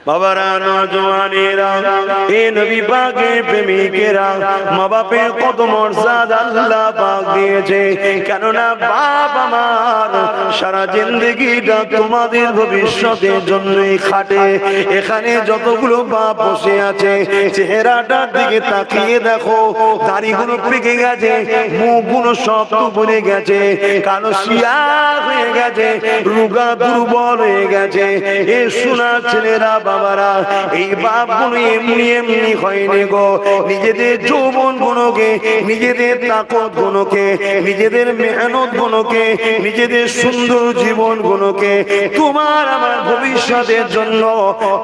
বাবারা, নওজওয়ানেরা, এ নবী পাকের প্রেমিকেরা, মা বাপের কত মর্যাদা আল্লাহ পাক দিয়েছে। কেননা বাপ আমার সারা জিন্দেগিটা তোমাদের ভবিষ্যতের জন্যই খাটে। এখানে যতগুলো বাপ বসে আছে, চেহারাটার দিকে তাকিয়ে দেখো, দাড়িগুলো পেকে গেছে, মুখগুলো সব বনে গেছে, কালো শিয়া হয়ে গেছে, রোগা দুর্বল হয়ে গেছে। এ সোনা ছেলেরা, বাবারা, এই বাপগুলো এমনি এমনি হয়নি গো। নিজেদের যৌবন গুলোকে, নিজেদের তাকত গুলোকে, নিজেদের মেহনত গুলোকে, নিজেদের সুন্দর জীবন গুলোকে তোমার আমার ভবিষ্যতের জন্য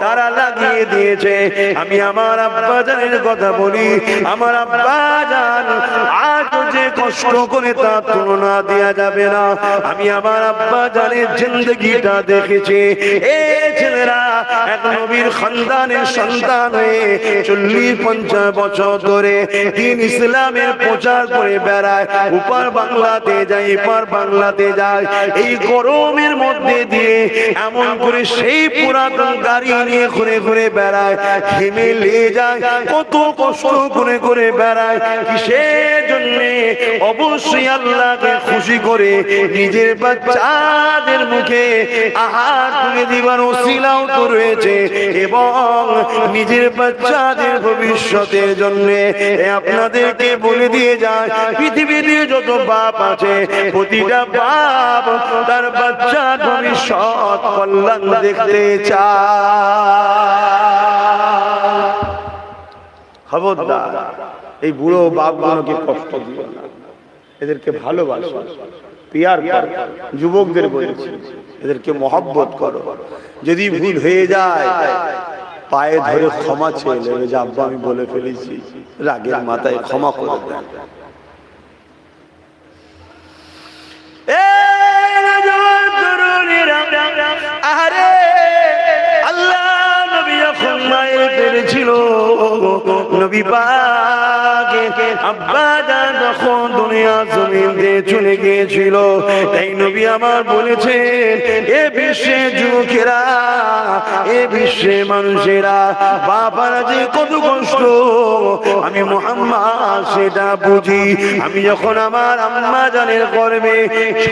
তারা লাগিয়ে দিয়েছে। আমি আমার আব্বা জানের কথা বলি, আমার আব্বা জান আজ যে কষ্ট করে তার তুলনা দেওয়া যাবে না। আমি আমার আব্বা জানের জিন্দগিটা দেখেছি। এ ছেলেরা এক নবীর খানদানের সন্তান হয়ে 40-50 বছর ধরে দিন ইসলামের প্রচার করে বেড়ায়, উপর বাংলাতে যায়, এপার বাংলাতে যায়। এই গরমের মধ্যে দিয়ে এমন করে সেই পুরাতন গাড়ি নিয়ে ঘুরে ঘুরে বেড়ায়, ঘেমে লেগে যায়, কত কষ্ট করে করে বেড়ায়। কিসের জন্যে? অবশ্যই আল্লাহকে খুশি করে নিজের বাচ্চাদের মুখে আহার তুলে দিবার ওসিলাও তো রয়েছে, এবং নিজের বাচ্চাদের ভবিষ্যতের জন্য আপনাদেরকে বলে দিয়ে যায়, পৃথিবীতে যত বাপ আছে, প্রতিটা বাপ তার বাচ্চার ভবিষ্যৎ কল্যাণ দেখতে চায়। খবরদার এই বুড়ো বাপগুলোকে কষ্ট দিও না, এদেরকে ভালোবাসো, পিয়ার করো। যুবকদের বলেছি, এদেরকে মহব্বত করো। যদি ভুল হয়ে যায় পায়ে ধরে ক্ষমা চেয়ে নেবে, যে আব্বা আমি বলে ফেলেছি, রাগের মাথায় ক্ষমা করে দেন। আরে আল্লাহ নবী যখন মায়ের পেটে ছিল, নবী পাকে আব্বা জান যখন দুনিয়া জমিন দিয়ে চলে গিয়েছিল, তাই নবী আমার বলেছেন, এ বিশ্বে যুবকেরা, এ বিশ্বে মানুষেরা, বাবারা যে কত কষ্ট আমি মুহাম্মদ সেটা বুঝি। আমি যখন আমার আম্মা জানের গর্ভে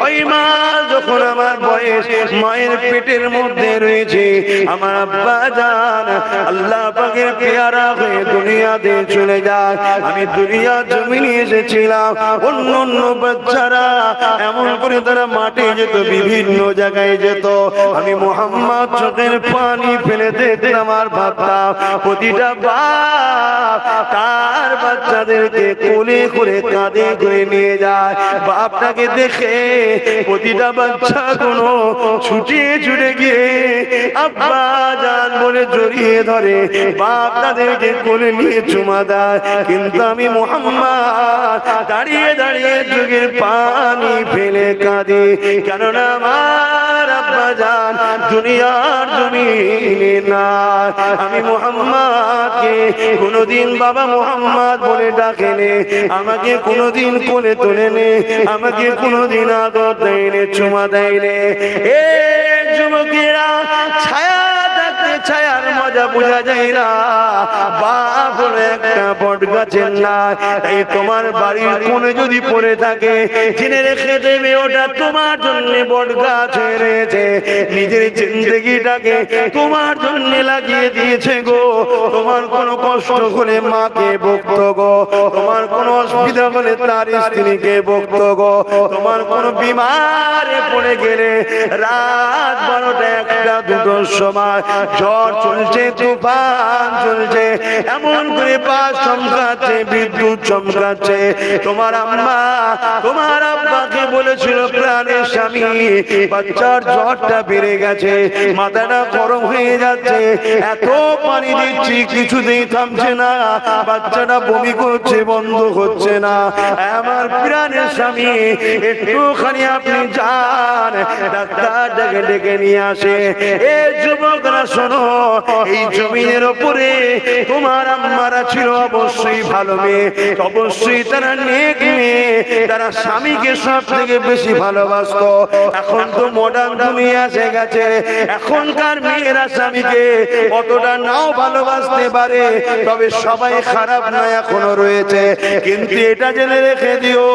6 মাস যখন আমার বয়স, মায়ের পেটের মধ্যে রয়েছে, আমার আব্বা জান আল্লাহ পাকের পেয়ারা হয়ে দুনিয়াতে চলে যায়। আমি দুনিয়া জমিনে এসেছিলাম, অন্য অন্য বাচ্চারা এমন করে তারা মাঠে যেত, বিভিন্ন জায়গায় যেত, আমি মুহাম্মদ চোখের পানি ফেলে দেখতাম আর ভাবতাম, প্রতিটা বাপ তার বাচ্চাদেরকে কোলে করে কাঁধে করে নিয়ে যায়। বাপটাকে দেখে প্রতিটা বাচ্চা কোনো ছুটিয়ে ছুটে গিয়ে আব্বা জান বলে জড়িয়ে ধরে, বাপ তাদেরকে কোলে নিয়ে চুমা দেয়। কিন্তু আমি মুহাম্মদ দাঁড়িয়ে দাঁড়িয়ে চোখের পানি ফেলে কাঁদে, কেননা আমার আব্বা জান দুনিয়ার জমিনে না। আমি মুহাম্মদকে কোনোদিন বাবা মুহাম্মদ বলে ডাকেনে, আমাকে কোনোদিন কোলে তোলে নে, আমাকে কোনোদিন আদর দেয়নি, চুমা দেয়নি। এ যুবকেরা, ছায়া থাকতে ছায়ার মজা বোঝা যায় না। বাপ হলো একটা বট গাছের না, তাই তোমার বাড়ির কোণে যদি পড়ে থাকে, জেনে রেখে দেবে ওটা তোমার জন্য বট গাছ হয়েছে। নিজের জিন্দগিটাকে তোমার জন্য লাগিয়ে দিয়েছে গো। তোমার কোনো কষ্ট হলে মাকে বকতো গো, তোমার কোনো অসুবিধা হলে তার স্ত্রীকে বকতো গো, তোমার কোনো বিমারে পড়ে গেলে রাত 12টা, 1টা, 2টোর সময় ঝড় চলছে, তুফান চলছে, এমন করে বাস চমকাচ্ছে, বিদ্যুৎ চমকাচ্ছে, তোমার আম্মা তোমার আব্বাকে বলেছিল, প্রাণের স্বামী বাচ্চার জ্বরটা বেড়ে গেছে, মাথাটা গরম হয়ে যাচ্ছে, এত পানি দিচ্ছি কিছুতেই থামছে না, বাচ্চাটা বমি করছে, বন্ধ হচ্ছে না, আমার প্রাণের স্বামী একটুখানি আপনি যান, ডাক্তারটাকে ডেকে নিয়ে আসে। এ যুবকরা শোনো, এই জমিনের উপরে তোমার আম্মারা ছিল অবশ্যই ভালো মেয়ে, অবশ্যই তারা নেক মেয়ে, তারা স্বামীকে সব থেকে বেশি ভালোবাসতো। এখন তো মডার্ন দুনিয়া এসে গেছে, এখনকার মেয়েরা স্বামীকে অতটা নাও ভালোবাসতে পারে, তবে সবাই খারাপ না এখনো রয়েছে। কিন্তু এটা জেনে রেখে দিও,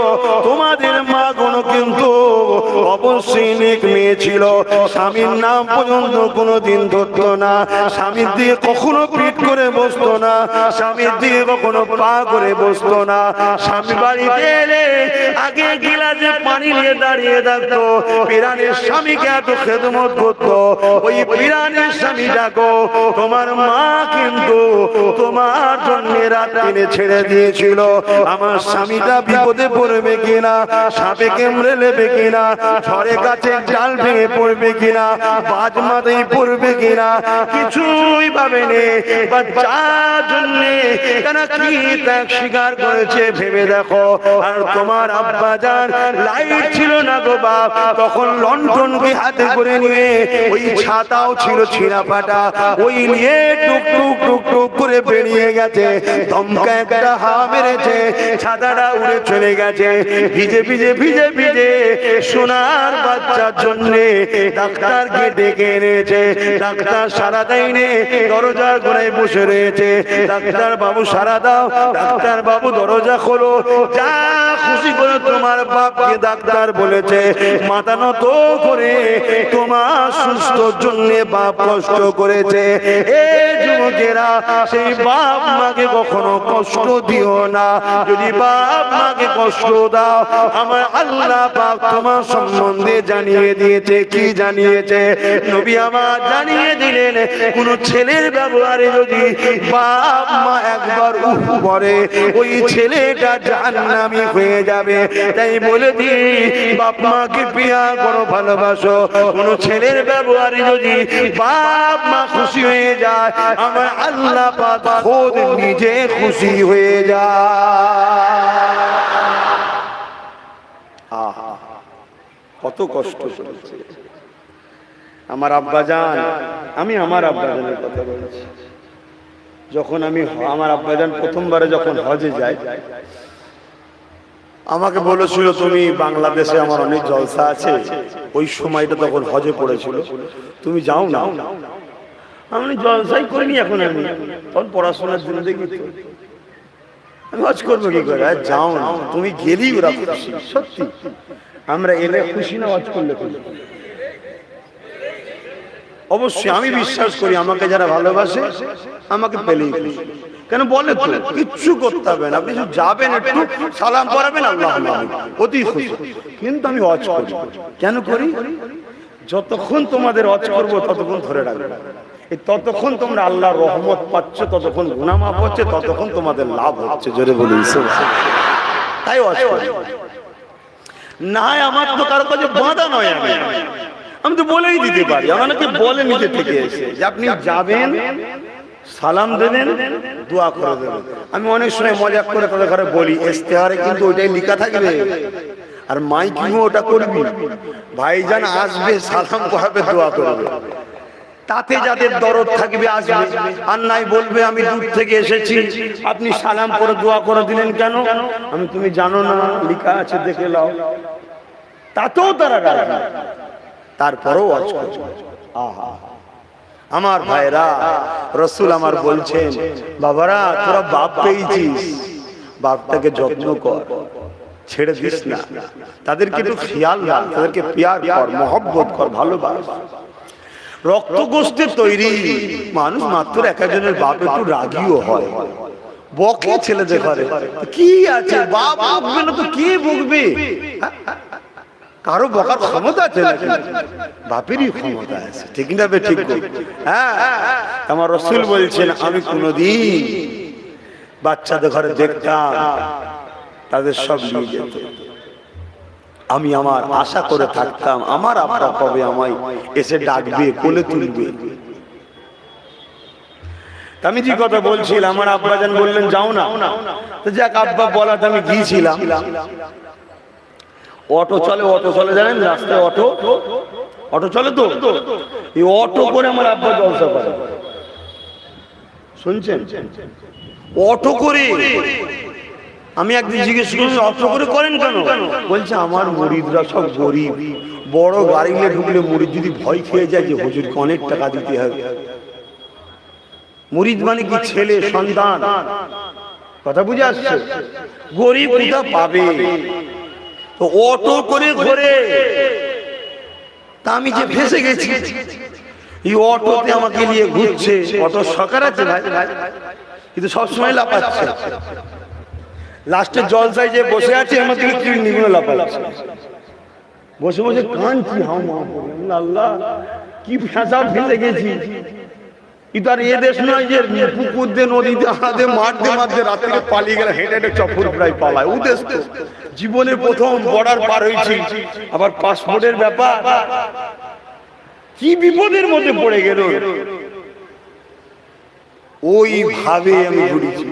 তোমাদের মা গুলো কিন্তু অবশ্যই নেক মেয়ে ছিল। স্বামীর নাম পর্যন্ত কোনোদিন ধরতো না, স্বামীর দিয়ে কখনো পিঠ করে বসতো না, স্বামীর দিয়ে কখনো পা করে বসতো না। স্বামী বাড়িতে এলে আগে গিলাসে পানি নিয়ে দাঁড়িয়ে থাকতো, পিরানের স্বামীকে এত খেদমত করতো। ওই পিরানের স্বামী ডাকো, তোমার মা কিন্তু তোমার জন্য রাত দিনে ছেড়ে দিয়েছিল। আমার স্বামীটা বিপদে পড়বে কিনা, সাপে কেমড়ে নেবে কিনা, ঝড়ে গাছে ডাল ভেঙে পড়বে কিনা, বাজ মাথায় পড়বে কিনা, কিছুই ভাবেনি। বাচ্চার জন্য তারা কি ত্যাগ স্বীকার করেছে ভেবে দেখো। আর তোমার আব্বা যান লাইট ছিল না গো বাপ, তখন লন্ঠনকে হাতে করে নিয়ে, ওই ছাতাও ছিল ছিঁড়া ফাটা, ওই নিয়ে টুক টুক টুক টুক করে বেরিয়ে গেছে। দমকা একটা হাওয়া মেরেছে, ছাতাটা উড়ে চলে গেছে। ভিজে ভিজে ভিজে ভিজে সোনার বাচ্চার জন্য ডাক্তারকে ডেকে এনেছে। ডাক্তার সারা দেয়নি, দরজার গোড়ায় বসে রয়েছে। ডাক্তার বাবু সারা দাও, ডাক্তার বাবু দরজা খোলো, যা খুশি করে তোমার বাপকে ডাক্তার বলেছে। মাথা নত করে তোমার সুস্থ জন্য বাপ কষ্ট করেছে। এ যুবকেরা, সেই বাপ মাকে কখনো কষ্ট দিও না। যদি বাপ মাকে কষ্ট দাও, আমার আল্লাহ পাক তোমার সম্বন্ধে জানিয়ে দিয়েছে। কি জানিয়েছে? নবী আমার জানিয়ে দিলেন, কোন ছেলের ব্যবহারে যদি বাপ মা একবার উফ করে, ওই ছেলেটা জাহান্নামী হয়ে যাবে। তাই বলে দিই, বাপ মাকে প্রিয়া করো, ভালোবাসো। কোন ছেলের ব্যবহারে যদি বাপ মা খুশি হয়ে যায়, আমার আল্লাহ পাক খোদ নিজে খুশি হয়ে যায়। আহা, কত কষ্ট করেছে আমার আব্বাজান। আমি আমার আব্বাজানের কথা বলছি। যখন আমি আমার আব্বাজান প্রথমবারে যখন হজে যাই, আমাকে বলেছিল তুমি বাংলাদেশে আমার অনেক জলসা আছে, ওই সময়টা তখন হজে পড়েছিল, তুমি যাও না। আমি জলসাই করিনি, এখন আমি তখন পড়াশোনার জন্য দেখি আমি হজ করবো কি করে। যাও না, তুমি গেলেই ওরা খুশি। সত্যি আমরা এলে খুশি না, হজ করলে খুশি। অবশ্যই আমি বিশ্বাস করি, আমাকে যারা ভালোবাসে আমাকে পেলেই খুশি। কেন বলে তো কিচ্ছু করতে হবে না, আপনি শুধু যাবেন, একটু সালাম পড়াবেন, আল্লাহ অতি খুশি। কিন্তু আমি হজ করি, কেন করি? যতক্ষণ তোমাদের হজ করবো ততক্ষণ ধরে রাখবে, ততক্ষণ তোমরা আল্লাহর রহমত পাচ্ছ, ততক্ষণ গুনাহ মাফ হচ্ছে, ততক্ষণ তোমাদের লাভ হচ্ছে। জোরে বলি তাই হজ করি। না আমার তো কারো কাছে বাধা নয়, আমি তো বলেই দিতে পারি। আমাকে বলে নিজে থেকে এসে যে আপনি যাবেন, সালাম দেবেন, দোয়া করে দেবেন। আমি অনেক সময় মজাক করে তাদের ঘরে বলি, ইস্তেহারে কিন্তু ওইটাই লেখা থাকবে, আর মাইকিংও ওটা করবি, ভাইজান আসবে, সালাম করাবে, দোয়া করবে। তাতে যাদের দরদ থাকবে আসবে, আর নাই বলবে আমি দূর থেকে এসেছি, আপনি সালাম করে দোয়া করে দিলেন কেন? আমি তুমি জানো না, লেখা আছে দেখে নাও। তাতেও তারা রাজি, তারপরেও হজ করবে। আহা আমার ভাইরা, রাসূল আমার বলছেন, বাবারা তোরা বাপ পেয়েছিস, বাপটাকে যত্ন কর, ছেড়ে দিস না, তাদেরকে একটু খেয়াল রাখ, তাদেরকে প্যার কর, মহব্বত কর, ভালোবাস। রক্ত গোষ্ঠীর তৈরি মানুষ মাত্র এক একজনের বাপ একটু রাগীও হয়, বকে ছেলেদের ঘরে। কি আছে, বাপ বকবে না তো কে বকবে? কারো বকার ক্ষমতা আছে নাকি? বাপেরই ক্ষমতা আছে, ঠিক না? ঠিক। হ্যাঁ, আমার রাসূল বলছেন, আমি কোনদিন বাচ্চাদের ঘরে দেখতাম তাদের সব নিয়ে যেত, আমি আমার আশা করে থাকতাম আমার আব্বা কবে আমায় এসে ডাকবে, কোলে তুলবে। আমি যে কথা বলছিলাম, আমার আব্বাজান বললেন যাও না, তো যাক আব্বা বলাতে আমি গিয়েছিলাম। অটো চলে, অটো চলে, জানেন রাস্তায় অটো চলে তো, এই অটো করে আমার আব্বা জলসা করে। শুনছেন? অটো করে, আমি একদিন জিজ্ঞেস করলাম অটো করে করেন কেন? বলছে আমার মুরিদরা সব গরিব, বড় গাড়িতে ঢুকলে মুরিদ যদি ভয় খেয়ে যায় যে হুজুরকে অনেক টাকা দিতে হবে। মুরিদ মানে কি? ছেলে সন্তান, কথা বুঝে আসছে? গরিব কোথা পাবে? তো অটো করে ঘোরে। তা আমি যে ফেসে গেছি, এই অটোতে আমাকে নিয়ে ঘুরছে। অটো সরকার আছে ভাই, কিন্তু সবসময় লাফাচ্ছে। লাস্টে জলসায় যে বসে আছে আমার দিকে তীর নিগুলো লাফাচ্ছে, বসে বসে কাঁদছি। আল্লাহ কি ফেঁসা ফেসে গেছি। ইতার এ দেশ নয় যে পুকুর দিয়ে নদীতে হাতে মারতে মারতে রাত্রে পালিয়ে গেলে হেঁটে হেঁটে চপ্পর প্রায় পালায়। ও দেশ তো জীবনে প্রথম বর্ডার পার হয়েছি, আবার পাসপোর্টের ব্যাপার, কি বিপদের মধ্যে পড়ে গেল। ওই ভাবে আমি ঘুরেছি।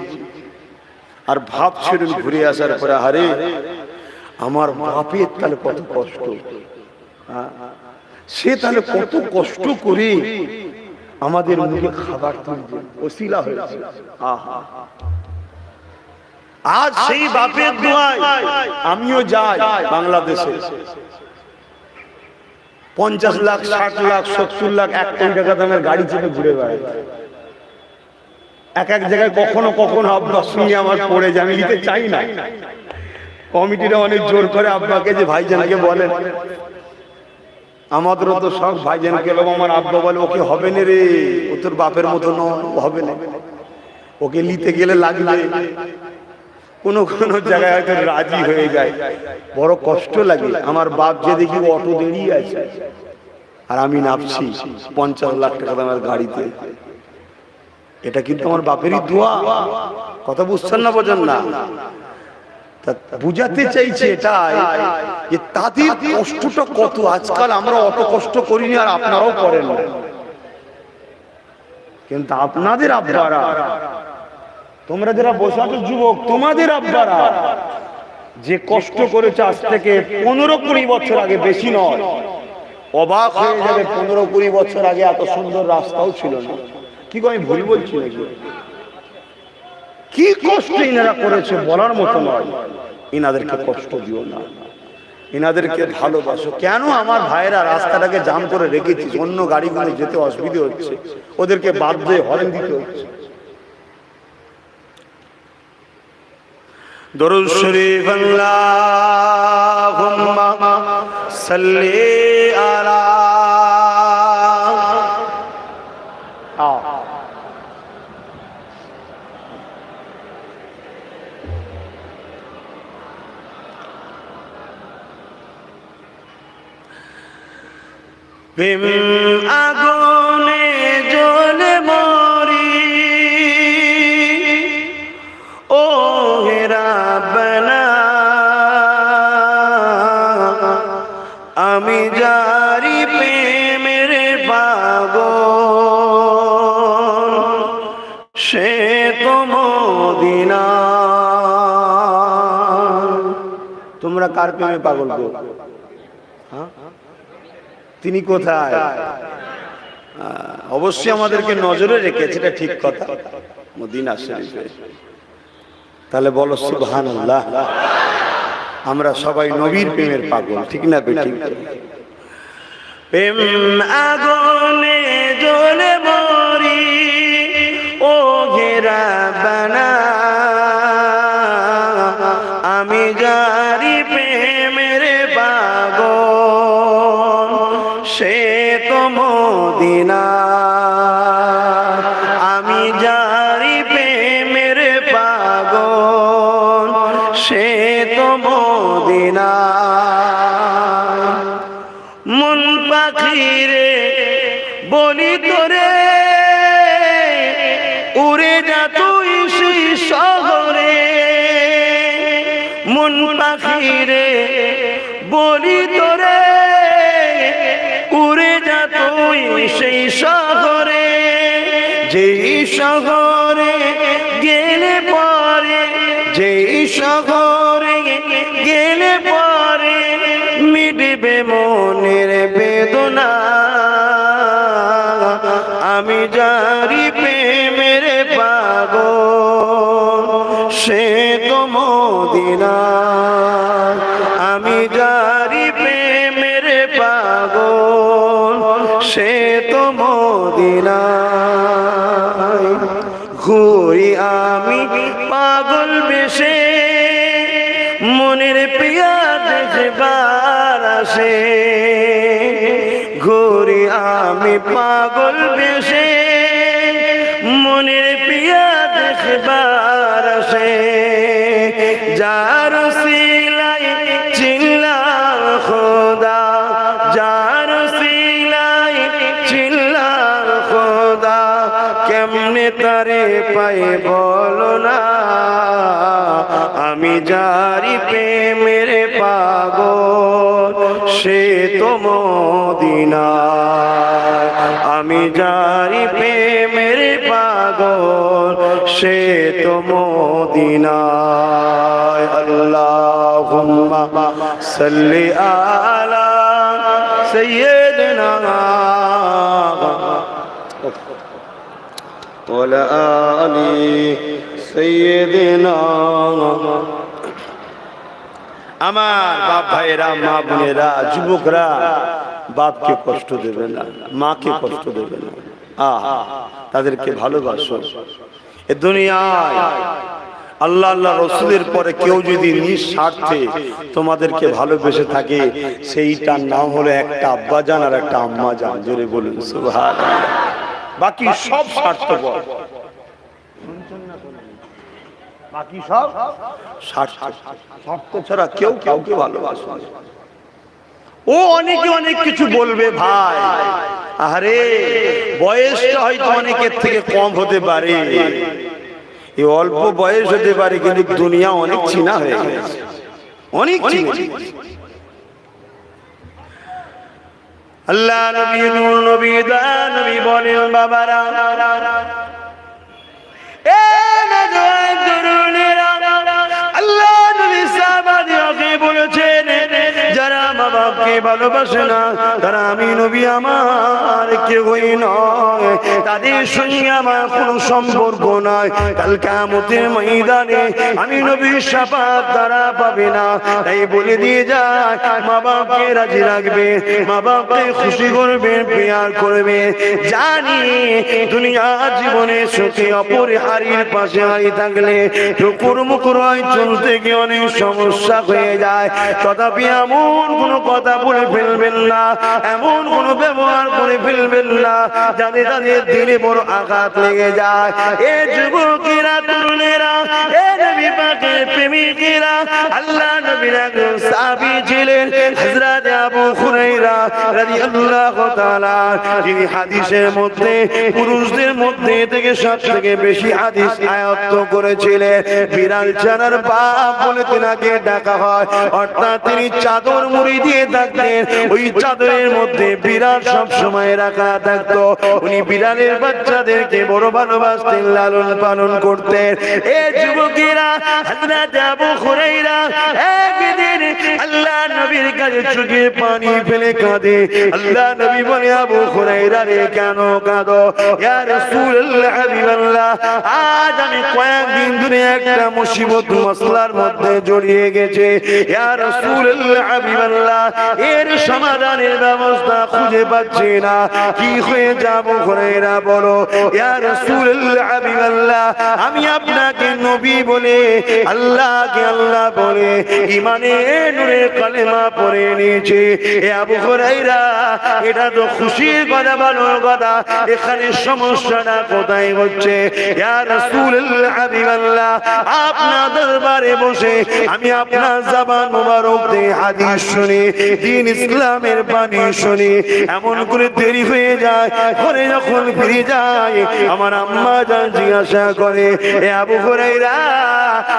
আর ভাব ছেড়ে ঘুরে আসার পরে আরে আমার বাপের তাহলে কত কষ্ট, সে তাহলে কত কষ্ট করে আমাদের মুখে খাবার তুলছে, ওসিলা হয়েছে। আজ সেই বাপের দোয়ায় আমিও যাই বাংলাদেশে। 50 লাখ 60 লাখ 70 লাখ 1 কোটি টাকা দামের গাড়ি চেপে ঘুরে বেড়াই। এক এক জায়গায় কখনো কখনো আপনার সঙ্গে আমার পড়ে যায়, আমি নিতে চাই না। কমিটিরা অনেক জোর করে আপনাকে যে ভাইজানকে বলেন, আমাদেরও তো সব ভাইজানকে। আমার আব্বা বলে ওকে হবে না রে, ও তোর বাপের মতো হবে না, ওকে নিতে গেলে লাগবে। কোন কোন জায়গায় হয়তো রাজি হয়ে যায়, বড় কষ্ট লাগে। আমার বাপ যে দেখি অটো দাঁড়িয়ে আছে আর আমি নামছি 50 লাখ টাকা দামের গাড়িতে, এটা কিন্তু আমার বাপেরই দোয়া। কথা বুঝছেন না? বোঝেন না? বুঝাতে চাইছে এটাই যে তাদের কষ্টটা কত। আজকাল আমরা অত কষ্ট করিনি আর আপনারাও করেন না, কিন্তু আপনাদের আব্বারা, তোমরা যারা বসে আছো যুবক, তোমাদের আব্বারা যে কষ্ট করেছে আজ থেকে 15-20 বছর আগে, বেশি নয়, অবাক হয়ে যাবে। 15-20 বছর আগে এত সুন্দর রাস্তাও ছিল না। কি আমি ভুল বলছি নাকি? কি কষ্ট ইনারা করেছে বলার মতো নয়। ইনাদেরকে কষ্ট দিও না, ইনাদেরকে ভালোবাসো। কেন আমার ভাইরা রাস্তাটাকে জাম করে রেখেছি, অন্য গাড়িগুলো যেতে অসুবিধা হচ্ছে, ওদেরকে বাধ্য হয়ে হরেন দিতে হচ্ছে। দরুদ শরীফ আল্লাহুম্মা সাল্লি আলা প্রেম আগুনে জ্বলে মরি, ও হে রাব্বানা আমি জারি প্রেমের পাগল, সে তো মদিনা। তোমরা কার প্রেমে পাগল গো? তিনি কোথায়? অবশ্যই আমাদেরকে নজরে রেখেছে, এটা ঠিক কথা, মদিনা শরীফে। তাহলে বলো সুবহানাল্লাহ। আমরা সবাই নবীর প্রেমের পাগল, ঠিক না বেঠিক? প্রেম আগুনে জ্বলে মরি, ও হে রাব্বানা আমি জারি প্রেমের পাগল, সে তো মদিনা। আমি জারি প্রেমের পাগল, সে তো মদিনা। মন পাখিরে বলি তোরে, উড়ে যা তুই সেই শহরে। মন পাখিরে বলি তোরে, উড়ে যা তুই সেই শহরে। যেই শহরে গেলে পরে, যেই শহরে গেলে পরে মিটবে মনের বেদনা। আমি জারি প্রেমের মদিনায় আমি যারি প্রেমের পাগল সে তো মদিনায় ঘুরি আমি পাগল বেশে মনের প্রিয়া দেখবার আসে ঘুরি আমি পাগল বেশে মনের প্রিয়া দেখবার আসে যার সিলাই চিল্লা খোদা যার সিলাই চিল্লা খোদা কেমনে তারে পাই বলো না আমি যারি প্রেমের পাগল সে তো মদিনায় আমি যারি প্রেমের পাগল সে তো মদিনায় আল্লাহুম্মা সাল্লি আলা সাইয়্যিদিনা ওয়ালা আলি সাইয়্যিদিনা আমার বাপ ভাইরা মা বোনেরা যুবকরা বাপকে কষ্ট দেবে না মাকে কষ্ট দেবে না তাদেরকে ভালোবাসো এ দুনিয়ায় আল্লাহ আল্লাহ রসুলের পরে কেউ যদি নিঃস্বার্থে তোমাদেরকে ভালোবেসে থাকে সেইটার নাম হলো একটা আব্বাজান আর একটা আম্মাজান জোরে বলুন সুবহানাল্লাহ বাকি সব স্বার্থপর বাকি সব স্বার্থ ছাড়া কেউ কাউকে ভালোবাসে না ও অনেকে অনেক কিছু বলবে ভাই আরে বয়সটা হয়তো অনেকের থেকে কম হতে পারে এই অল্প বয়স হতে পারে কিন্তু দুনিয়া অনেক চিনা হয়ে গেছে অনেক চিনা আল্লাহ নবী নূর নবী দা নবী বলেন বাবারা এ নজওয়ান তরুণেরা আল্লাহ নবী সাহাবাদেরকে বলেছেন যারা মা বাপকে ভালোবাসে না তারা আমি নবী আমার কেউই নয় তাদের সঙ্গে আমার কোনো সম্পর্ক নাই কাল কিয়ামতের ময়দানে আমি নবীর শাফাত তারা পাবে না তাই বলে দিয়ে যায় মা বাপকে রাজি রাখবে মা বাপকে খুশি করবে প্যার করবে জানি দুনিয়া জীবনে সুখে অপরিহার্যের পাশে হারিয়ে থাকলে টুকুর মুকুর হয় চলতে গিয়ে অনেক সমস্যা হয়ে যায় তথাপি এমন কোনো কথা বলে ফেলবেন না এমন কোনো ব্যবহার করে ফেলবেন না যাতে তাদের দিলে বড় আঘাত লেগে যায় এ যুবকেরা তরুণেরা এ নবী পাকের প্রেমিকেরা আল্লাহ নবীর একজন সাহাবী ছিলেন হযরত আবু হুরায়রা রাদিয়াল্লাহু তাআলা যিনি হাদিসের মধ্যে পুরুষদের মধ্যে থেকে সবথেকে বেশি হাদিস আয়ত্ত করেছিলেন বিড়াল ছানার বাপ বলে তিনাকে ডাকা হয় অর্থাৎ তিনি চাদর মুড়ি দিয়ে থাকতেন ওই চাদরের মধ্যে বিড়াল সব সময় রাখা থাকতো উনি বিড়ালের বাচ্চাদেরকে বড় ভালোবাসতেন লালন পালন করতেন এ যুবকেরা হযরত আবু হুরায়রা একদিন আল্লাহ নবীর কাছে চোখে পানি ফেলে কাঁদে আল্লাহ নবী বলে আবু হুরায়রা রে কেন কাঁদো ইয়া রাসূলুল্লাহ হাবিবাল্লাহ আজ আমি কয়েকদিন ধরে একটা মুসিবত মাসলার মধ্যে জড়িয়ে গেছে ইয়া রাসূলুল্লাহ হাবিবাল্লাহ এর সমাধানের ব্যবস্থা খুঁজে পাচ্ছি না কি হয়ে যাব হুরায়রা বলো ইয়া রাসূলুল্লাহ হাবিবাল্লাহ আমি আপনাকে নবী বলে আল্লাহকে আল্লাহ বলে ঈমানে নূরে কালেমা পড়ে নিয়েছি এ আবু হুরায়রা এটা তো খুশির কথা ভালোর কথা এখানে সমস্যাটা কোথায় হচ্ছে ইয়া রাসূলুল্লাহ হাবিবাল্লাহ আপনার দরবারে বসে আমি আপনার জবান মোবারক দিয়ে হাদিস শুনি দ্বীন ইসলামের বাণী শুনি এমন করে দেরি হয়ে যায় ঘরে যখন ফিরে যায় আমার আম্মা জান জিজ্ঞাসা করে এ আবু হুরায়রা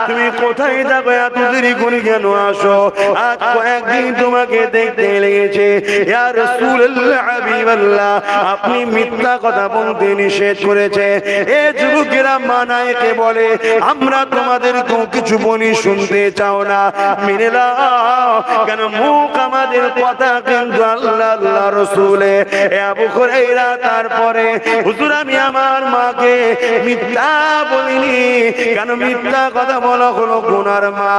তুমি কোথায় যাবে এত দেরি করে কেন আসো আজ কয়েকদিন তোমাকে দেখতে লেগেছে ইয়া রাসূলুল্লাহ হাবিবাল্লাহ আপনি মিথ্যা কথা বলতে নিষেধ করেছে এ যুবকেরা মানায়কে বলে আমরা তোমাদের কিছু বলি শুনতে চাও না মেনে নাও কেন মুখ আমাদের কথা কিন্তু আল্লাহ আল্লাহ রাসূলে এ আবু হুরায়রা তারপরে হুজুর আমি আমার মাকে মিথ্যা বলিনি কেন মিথ্যা কথা বলা হলো গুনার মা?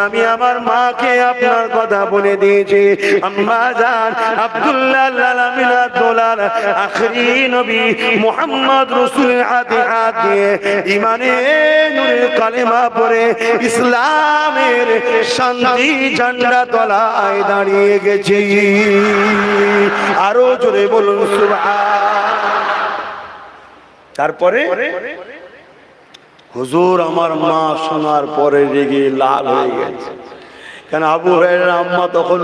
আমি আমার মাকে আপনার কথা বলে দিয়েছি। আম্মা জান আব্দুল্লাহ আল-আমিনা দোলার আখরি নবী মুহাম্মদ রাসূলের হাতে হাত দিয়ে ইমানের নূরের কালেমা পড়ে ইসলামের শান্তি ঝান্ডা তলায় দাঁড়িয়ে গেছে। আরো জোরে বলুন সুবহান। তারপরে হুজুর আমার মা শোনার পরে রেগে লাল হয়ে গেছে। কেন আবু হুরায়রার আম্মা তখন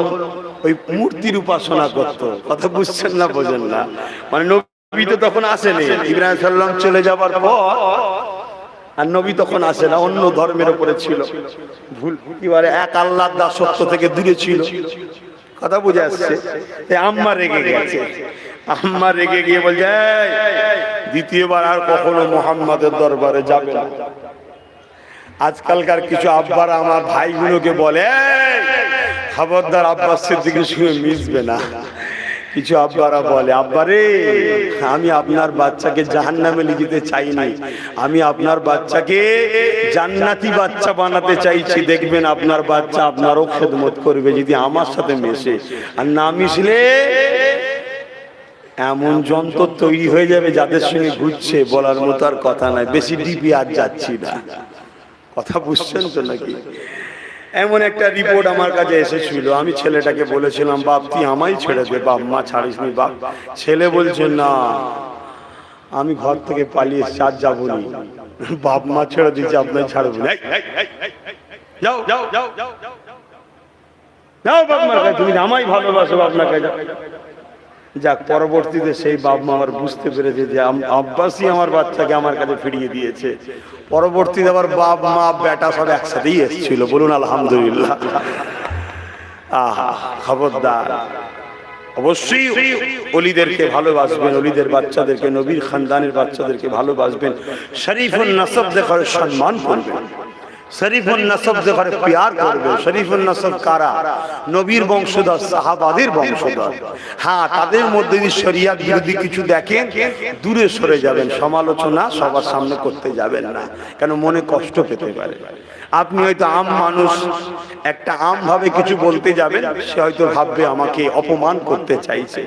ওই মূর্তির উপাসনা করত। কথা বুঝছেন না, বোঝেন না? মানে নবী তো তখন আসেনি, ইব্রাহিম সাল্লাম চলে যাবার পর আর নবী তখন আসে না, অন্য ধর্মের উপরে ছিল, ভুল এবারে এক আল্লাহর দাসত্ব থেকে দূরে ছিল। কথা বুঝে আসছে? আম্মা রেগে গেছে। আম্মা রেগে গিয়ে বলছে দ্বিতীয়বার আর কখনো মুহাম্মাদের দরবারে যাবে না। আজকালকার কিছু আব্বারা আমার ভাইগুলোকে বলে খবরদার আব্বাস সিদ্দিকের সঙ্গে মিশবে না। কিছু আব্বারা বলে আব্বারে আমি আপনার বাচ্চাকে জাহান্নামে নিয়ে যেতে চাই নাই, আমি আপনার বাচ্চাকে জান্নাতি বাচ্চা বানাতে চাইছি। দেখবেন আপনার বাচ্চা আপনারও খেদমত করবে যদি আমার সাথে মেশে, আর না মিশলে এমন যন্ত্র তৈরি হয়ে যাবে যাদের সঙ্গে ঘুরছে বলার মতো আর কথা নাই। বেশি ডিপি আর যাচ্ছি না। কথা বুঝছেন তো নাকি? এমন একটা রিপোর্ট আমার কাছে এসেছিল, আমি ছেলেটাকে বলেছিলাম বাপ তুই আমায় ছেড়ে দে, বাপ মা ছাড়িস নি বাপ। ছেলে বলছে না আমি ঘর থেকে পালিয়ে চার যাবো নি, বাপ মা ছেড়ে দিচ্ছে আপনার ছাড়বো না। যাও যাও যাও যাও যাও বাপ মার কাছে, তুমি আমায় ভালোবাসো বাপ মার কাছে। যাক, পরবর্তীতে সেই বাপ মা আমার বুঝতে পেরেছে যে আব্বাসই আমার বাচ্চাকে আমার কাছে ফিরিয়ে দিয়েছে। পরবর্তীতে আবার বাপ মা বেটা সব একসাথেই এসেছিল। বলুন আলহামদুলিল্লাহ। আহা, খবরদার, অবশ্যই ওলিদেরকে ভালোবাসবেন, ওলিদের বাচ্চাদেরকে, নবীর খানদানের বাচ্চাদেরকে ভালোবাসবেন, শরীফুন নসব দেখে সম্মান করবেন, শরীফুন নসব দেখে প্যার করবে। শরীফুন নসব কারা? নবীর বংশধর, সাহাবাদের বংশধর। হ্যাঁ, তাদের মধ্যে যদি শরিয়াত বিরোধী কিছু দেখেন দূরে সরে যাবেন, সমালোচনা সবার সামনে করতে যাবেন না, কেন মনে কষ্ট পেতে পারে। আপনি হয়তো আম মানুষ, একটা আম ভাবে কিছু বলতে যাবেন, সে হয়তো ভাববে আমাকে অপমান করতে চাইছে,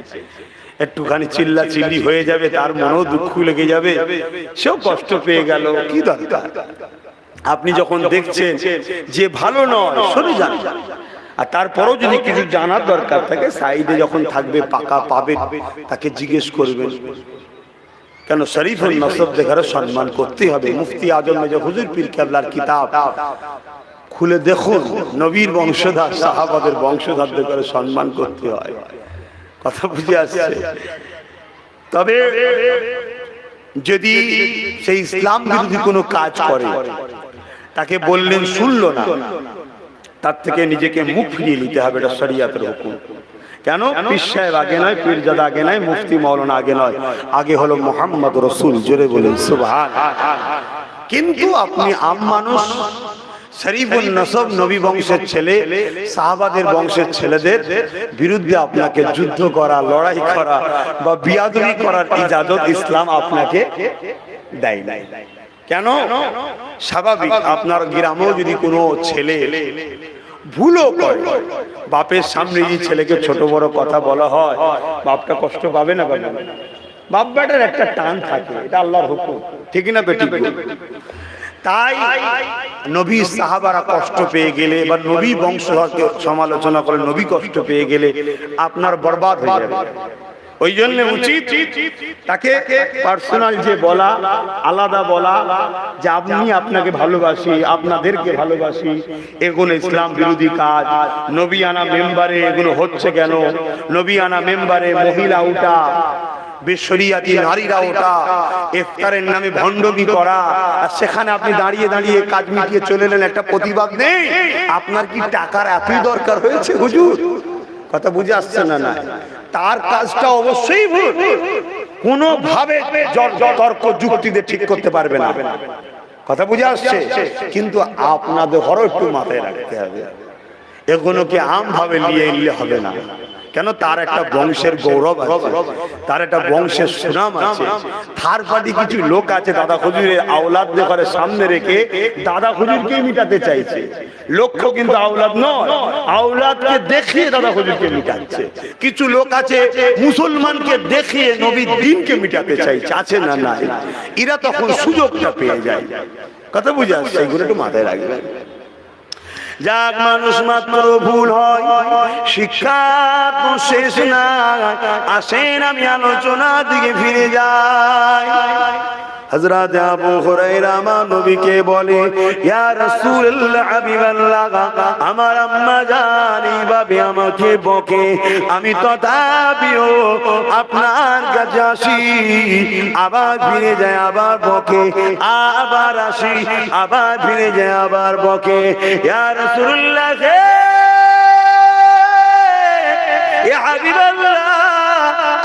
একটুখানি চিল্লা চিল্লি হয়ে যাবে, তার মনেও দুঃখ লেগে যাবে, সেও কষ্ট পেয়ে গেল। কি দরকার? আপনি যখন দেখছেন যে ভালো নয় সরে যান, আর তারপরেও যদি কিছু জানার দরকার থাকে সাইডে যখন থাকবে পাকা পাবে তাকে জিজ্ঞেস করবেন। কেন শরীফুল নসব দেখার সম্মান করতে হবে। মুফতি আজম মেজর হুজুর পীর কেবলার কিতাব খুলে দেখুন, নবীর বংশধর, সাহাবাদের বংশধরদের করে সম্মান করতে হয়। কথা বুঝে আসছে? তবে যদি সেই ইসলাম বিরোধী কোনো কাজ করে, তাকে বললেন শুনলো না, তার থেকে নিজেকে মুখ ফিরিয়ে নিতে হবে। এটা শরিয়াতের হুকুম। কেন? পীর সাহেব আগে নয়, পীরজাদা আগে নয়, মুফতি মাওলানা আগে নয়, আগে হলো মুহাম্মদ রাসূল। জোরে বলেন সুবহান। কিন্তু আপনি আম মানুষ, শরীফুন নসব, নবী বংশের ছেলে, সাহাবাদের বংশের ছেলেদের বিরুদ্ধে আপনাকে যুদ্ধ করা, লড়াই করা বা বিয়াদবি করার ইজাজত ইসলাম আপনাকে দেয় নাই। কেন? স্বাভাবিক, আপনার গ্রামেও যদি কোনো ছেলে ভুলও করে, বাপের সামনে যদি ছেলেকে ছোট বড় কথা বলা হয়, বাপটা কষ্ট পাবে না? পাবে না? বাপ বেটার একটা টান থাকে, এটা আল্লাহর হুকুম, ঠিক না বেটি? তাই নবী সাহাবারা কষ্ট পেয়ে গেলে বা নবী বংশধরকে সমালোচনা করে নবী কষ্ট পেয়ে গেলে আপনার বরবাদ হয়ে যাবে। ওই জন্য উচিত তাকে পার্সোনাল যে বলা, আলাদা বলা, যে আমি আপনাকে ভালোবাসি, আপনাদেরকে ভালোবাসি, এগুলো ইসলাম বিরোধী কাজ। নবী আনা মেম্বারে এগুলো হচ্ছে কেন? নবী আনা মেম্বারে মহিলা উঠা, বেশরিয়াতি নারীরা ওঠা, ইফতারের নামে ভণ্ডমি করা, আর সেখানে আপনি দাঁড়িয়ে দাঁড়িয়ে কাজ মিটিয়ে চলে এলেন, একটা প্রতিবাদ নেই। আপনার কি টাকার এতই দরকার হয়েছে হুজুর? কথা বুঝে আসছে না? না, তার কাজটা অবশ্যই ভুল, কোনোভাবে তর্ক যুক্তিতে ঠিক করতে পারবে না। কথা বুঝে আসছে? কিন্তু আপনাদের ঘরও একটু মাথায় রাখতে হবে, এগুলোকে আম ভাবে নিয়ে এলে হবে না। কেন? তার একটা বংশের গৌরব আছে, তার একটা বংশের সুনাম আছে। থার পার্টি কিছু লোক আছে দাদা হুজুরের আওলাদ করে সামনে রেখে দাদা হুজুরকে মিটাতে চাইছে। লক্ষ্য কিন্তু আওলাদ নয়, আওলাদকে দেখিয়ে দাদা হুজুরকে মিটাচ্ছে। কিছু লোক আছে মুসলমানকে দেখিয়ে নবীর দ্বীনকে মিটাতে চাইছে, আছে না নাই? এরা তখন সুযোগটা পেয়ে যায়। কথা বুঝে আসছে? এগুলো একটু মাথায় রাখবেন। যাক, মানুষ মাত্র ভুল হয়, শিক্ষা তো শেষ না। আসেন আমি আলোচনা দিকে ফিরে যাই। হযরত আবু হুরায়রা আমার নবীকে বলে, ইয়া রাসূলুল্লাহ, হাবিবাল্লাহ, আমার আম্মা জান এইভাবে আমাকে বকে, আমি তথাপিও আপনার কাছে আসি, আবার ফিরে যায়, আবার বকে, আবার আসি, আবার ফিরে যায়, আবার বকে। ইয়া রাসূলুল্লাহ, ইয়া হাবিবাল্লাহ,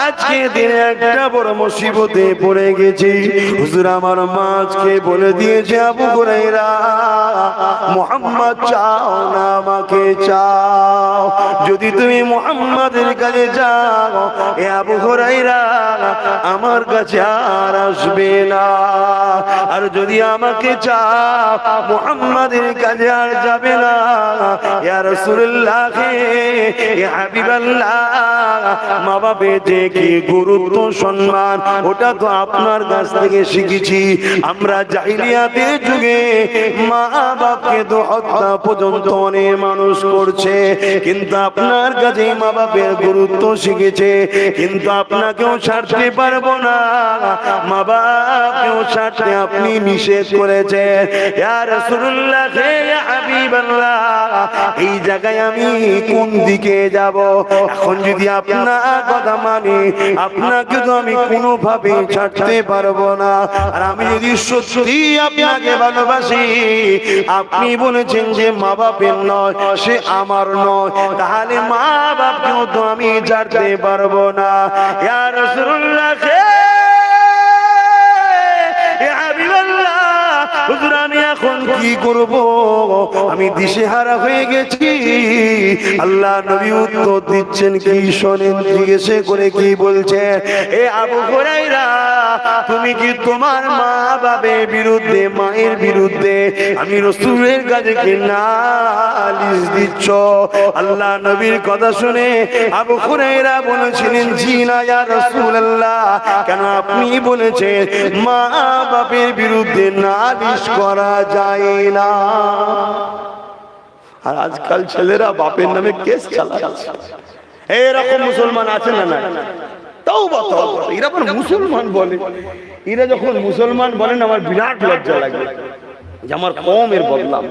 আজকে দিনে একটা বড় মুসিবতে পড়ে গেছি। হুজুর আমার মা আজকে বলে দিয়েছে, আবু হুরায়রা, মুহাম্মদ চাও না আমাকে চাও, যদি তুমি মুহাম্মাদের কাছে যাও, এ আবু হুরায়রা আমার কাছে আর আসবে না। আর যদি আমাকে চাও, মুহাম্মাদের কাছে আর যাবে না। ইয়া রাসূলুল্লাহ, ইয়া হাবিবাল্লাহ, মা বাবা যে কি গুরুত্ব সম্মান, ওটা তো আপনার কাছ থেকে শিখেছি। আমরা জাহিলিয়াতের যুগে মা বাপকে তো হত্যা পর্যন্ত অনেক মানুষ করছে, কিন্তু আপনার কাছে মা বাপের গুরুত্ব শিখেছে। কিন্তু আপনাকেও ছাড়তে পারবো না, মা বাপকেও ছাড়তে আপনি নিষেধ করেছেন। ইয়া রাসূলুল্লাহ, ইয়া হাবিবাল্লাহ, এই জায়গায় আমি কোন দিকে যাব? এখন যদি আপনার কথা মানি, আপনাকে তো আমি কোনোভাবে ছাড়তে পারবো না। আর আমি যদি সত্যি আপনাকে ভালোবাসি, আপনি বলেছেন যে মা বাপের নয়, সে আমার নয়, তাহলে মা বাপকেও তো আমি ছাড়তে পারবো না। ইয়া রাসূলুল্লাহ, ইয়া হাবিবাল্লাহ, হুজুর আমি এখন কি করব? আমি দিশেহারা হয়ে গেছি। আল্লাহ নবী উত্তর দিচ্ছেন কি শোনেন, জিজ্ঞেস করে কি বলছে, এ আবু হুরায়রা, তুমি কি তোমার মা বাবার বিরুদ্ধে, মায়ের বিরুদ্ধে আমি রাসূলের কাছে কি নালিশ দিচ্ছ? আল্লাহ নবীর কথা শুনে আবু হুরায়রা বলেছিলেন, জি না ইয়া রাসূলুল্লাহ। কেন? আপনি বলেছেন মা বাবার বিরুদ্ধে নালিশ করা যায় না। আর আজকাল ছেলেরা বাপের নামে কেস চালাচ্ছে। এরকম মুসলমান আছে না? না, তাওবা তাওবা, এরা আবার মুসলমান বলে। এরা যখন মুসলমান বলেন আমার বিরাট লজ্জা লাগে যে আমার কওমের বদনাম।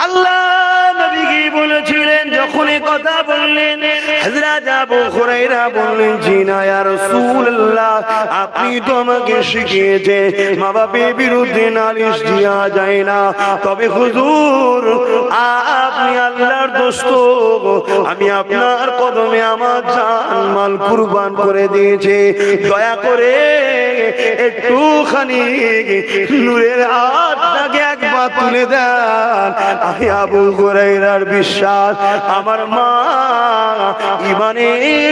আল্লাহ নবী কি বলেছিলেন যখন এই কথা বললেন, হযরত আবু হুরায়রা বললেন, জি না ইয়া রাসূলুল্লাহ, আপনি তো আমাকে শিখিয়েছেন মা বাপের বিরুদ্ধে নালিশ দেওয়া যায় না। তবে হুজুর, আপনি আল্লাহর দোস্ত, আমি আপনার কদমে আমার জান মাল কুরবান করে দিয়েছি, দয়া করে একটুখানি নূরের হাতটাকে একবার তুলে দেন। আমি আবু হুরায়রার বিশ্বাস, আমার মা ইমানে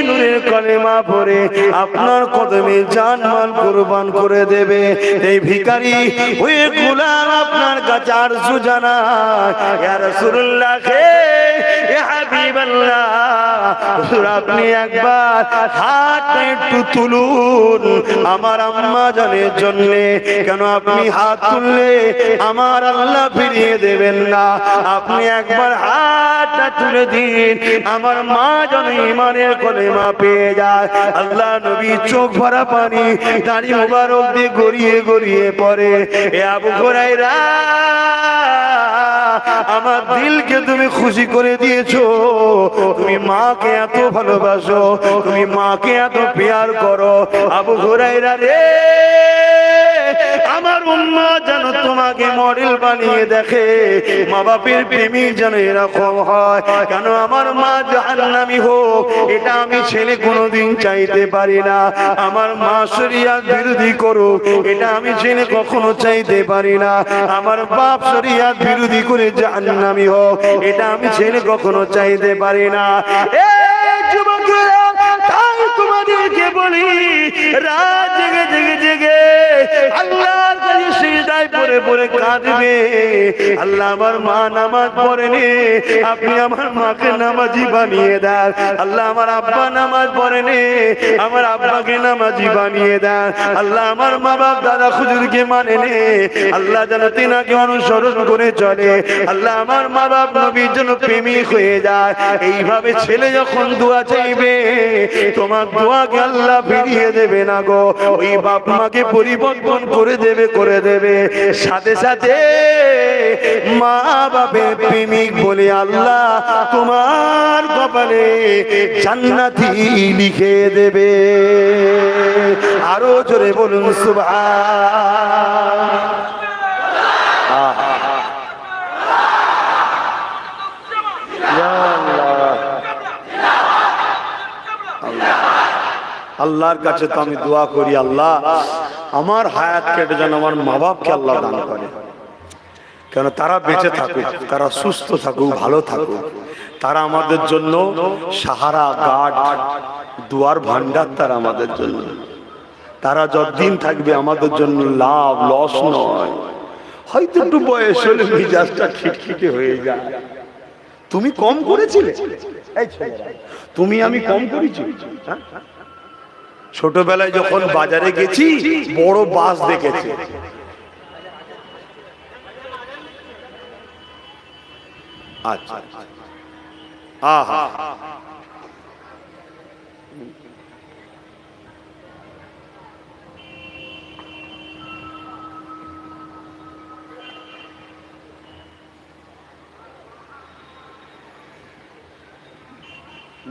নূরের কলেমা পড়ে আপনার কদমে জান মাল কুরবান করে দেবে। এই ভিখারি ওই গোলাম আপনার কাছে আরজু জানায়, ইয়া রাসূলুল্লাহ, ইয়া হাবিবাল্লাহ, আপনি একবার হাতটা একটু তুলুন আমার আম্মা জানের জন্য। কেন? আপনি হাত তুললে আমার আল্লাহ ফিরিয়ে দেবেন না। আপনি একবার হাতটা তুলে দিন, আমার মা যেন ইমানের কলেমা পেয়ে যায়। আল্লাহ নবী চোখ ভরা পানি দাড়ি মুবারক দিয়ে গড়িয়ে গড়িয়ে পড়ে, এ আবু হুরায়রা, আমার দিলকে তুমি খুশি করে দিয়েছো। তুমি মাকে এত ভালোবাসো, তুমি মাকে এত প্যার করো। আবু হুরায়রা রে, আমার উম্মাহ যেন তোমাকে মডেল বানিয়ে দেখে, মা বাপের প্রেমিক যেন এরকম হয়। কেন আমার মা জাহান্নামী হোক এটা আমি ছেলে কোনোদিন চাইতে পারি না। আমার মা শরিয়াত বিরোধী করুক এটা আমি ছেলে কখনো চাইতে পারি না। আমার বাপ শরিয়াত বিরোধী করে জাহান্নামী হোক এটা আমি ছেলে কখনো চাইতে পারি না। এই যুবকেরা, তাই তোমাদেরকে বলি, রাত জেগে জেগে জেগে আল্লাহর কাছে সিজদায় পড়ে পড়ে কাঁদবে। আল্লাহ আমার মা নামাজ পড়েনি, আপনি আমার মাকে নামাজি বানিয়ে দেন। আল্লাহ আমার আব্বা নামাজ পড়েনি, আমার আব্বাকে নামাজি বানিয়ে দেন। আল্লাহ আমার মা বাপ দাদা হুজুরকে মানেনি, আল্লাহ যেন তিনাকে অনুসরণ করে চলে। আল্লাহ আমার মা বাপ নবীর জন্য প্রেমিক হয়ে যায়। এইভাবে ছেলে যখন দোয়া চাইবে তোমার দোয়াকে আল্লাহ ফিরিয়ে দেবে না গো, ওই বাপ মাকে পরিবর্তন করে দেবে করে দেবে। সাথে সাথে মা বাপের প্রেমিক বলে আল্লাহ তোমার কপালে জান্নাতি লিখে দেবে। আরো জোরে বলুন সুবহান। আল্লাহর কাছে তো আমি দোয়া করি, আল্লাহ আমার হায়াত কেটে যেন আমার মা বাপকে আল্লাহ দান করে। কেন তারা বেঁচে থাকুক, তারা সুস্থ থাকুক, ভালো থাকুক। তারা আমাদের জন্য সাহারা, গার্ড, দুয়ার ভান্ডার তারা আমাদের জন্য। তারা যতদিন থাকবে আমাদের জন্য লাভ, লস নয়। হয়তো একটু বয়স হলে মেজাজটা খিটখিটে হয়ে যায়। তুমি কম করেছিলে, তুমি আমি কম করেছি। ছোটবেলায় যখন বাজারে গেছি বড় বাস দেখেছি, আচ্ছা আহা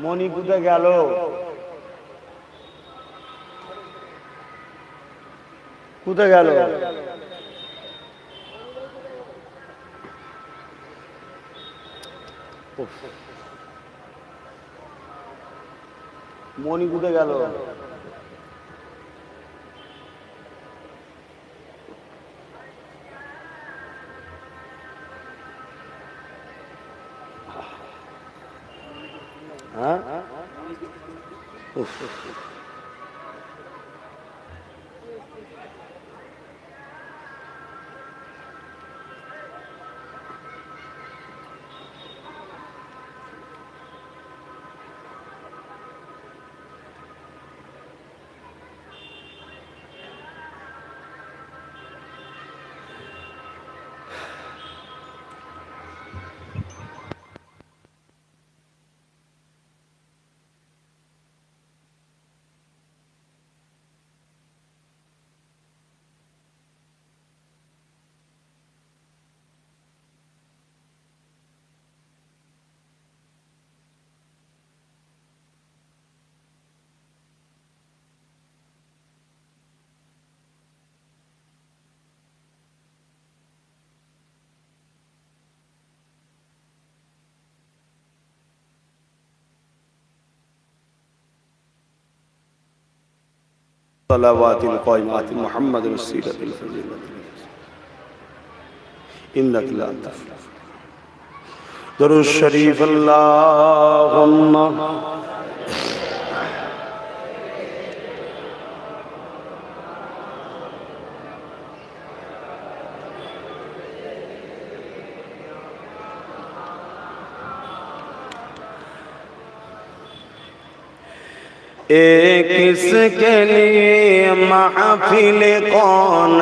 মনি কোথায় গেল? কোথায় গেল? মনি কোথায় গেল? হ্যাঁ, صلوات القائمات محمد السيرة الفضيلة إنك لا تفلح درود الشريف اللهم किसके लिए महफिल कौन